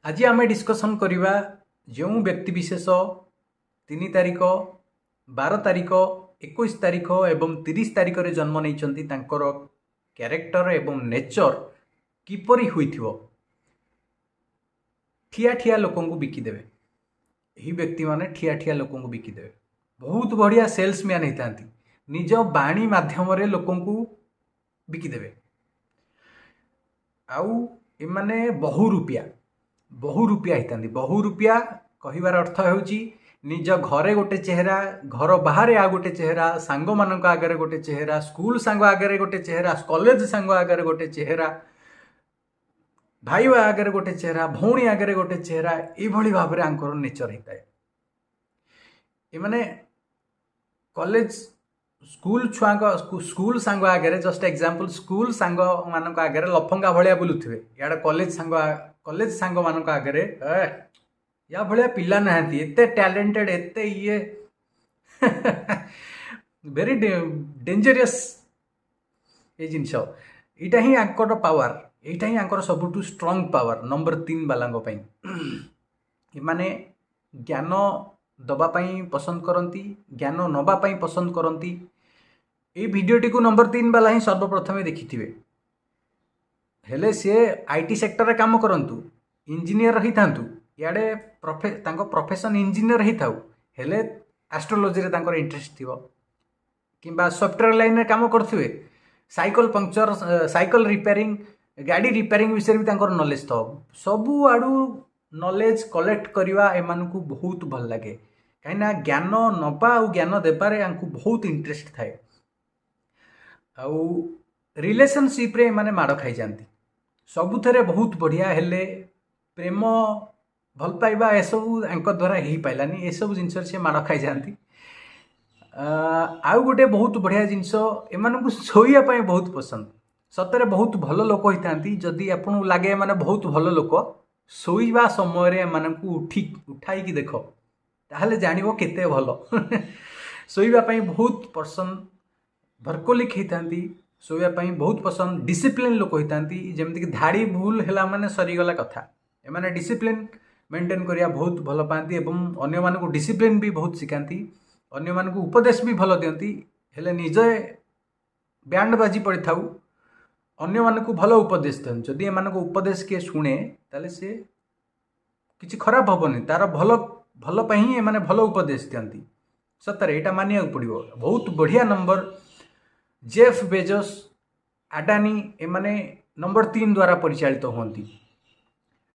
आज आम डिस्कसन करवा जो व्यक्तिशेष 3 तारिख 12 तारिख 21 तारिख एवं 30 तारिख रे जन्म नहीं क्यारेक्टर एवं नेचर किपरि होइथिवो ठिया ठिया लोक बिकिदेवे। यही व्यक्ति माने ठिया ठिया लोक बिकिदेवे। बहुत बढ़िया सेल्समैन होता निज बाणी माध्यम लोक बिकिदेवे। आउ एमाने बहु रुपया होता। बहु रुपया कहबार अर्थ होउची निज घरे गोटे चेहरा, घर बाहर आ गोटे चेहरा, सांग मानक आगे गोटे चेहरा, स्कूल सांग आगे गोटे चेहरा, कॉलेज सांग आगे गोटे चेहरा, भाई आगे गोटे चेहरा, भौणी आगे गोटे चेहरा, ये भाव में आंकर नेचर होता है। ये कॉलेज स्कूल छुआ स्कूल सांग आगे जस्ट एग्जांपल स्कूल सांग मानक आगे लफंगा भाया बुलुवे, इे कॉलेज सांग मानक आगे या भाया पिला नहांती एते टैलेंटेड एते ये वेरी डेंजरियस ये जिनस यहाँ ही आंकर पावर, यहाँ ही आंकर सबुठू स्ट्रॉन्ग पावर नंबर 3 वाला माने ज्ञान दबापाई पसंद करती, ज्ञान नवापाई पसंद करती। ये भिडियोटी को नंबर 3 वाला ही सर्वप्रथम देखी थे। हेले सी आईटी सेक्टर रे काम करंतु, इंजीनियर रही था, इे प्रोफेशन इंजीनियर ही था, हेले एस्ट्रोलोजी रे तांकर इंटरेस्ट थिबो किंबा सॉफ्टवेयर लाइन रे काम करथिबे, साइकिल पंक्चर, साइकिल रिपेयरिंग, गाड़ी रिपेयरिंग विषय भी तांकर नॉलेज था। सबु आडू नॉलेज कलेक्ट करवा एमानकु बहुत भल लगे कहीं ज्ञान नवा और ज्ञान देबारे आंकु बहुत इंटरेस्ट थाए। आउ रिलेशनशिप रे माने माड़ खाई जाती सबुथरे बहुत बढ़िया, हेले प्रेम भल पाइबा एसबू द्वारा हो पारानी, एसबू जिनस से माड़ खाई जाती। आउ गोटे बहुत बढ़िया जिनस एमानकु शोइया बहुत पसंद। सतरे बहुत भल लोक होता जदि आपन लगे माने बहुत भल लोक शोइबा समय मानकु उठाई देख ताहले जानिबो केते भल शोइबापी बहुत पसंद, भर्कोलिक होता, शोइबापी बहुत पसंद, डिसिप्लिन लोक होता जमीक धाड़ी भूल है माने सरीगला कथा। एमाने डिसिप्लिन मेंटेन करिया बहुत भल पाती एवं अन्य मानकु डिसिप्लिन भी बहुत शिखाती, अन्य मानकु उपदेश भी भल दियंती। हेले निजे बैंड बाजी पड़ी थाउ अन्य मानकु भल उपदेश दियंती। जदि एमानकु उपदेश किए शुणे ताले से किछि खराब हेबनी, तार भल भल ही एमाने भल उपदेश दियंती। सतरे एटा मानिया पड़िबो। बहुत बढ़िया नंबर जेफ बेजोस, अडानी एमाने नंबर 3 द्वारा परिचालित होती।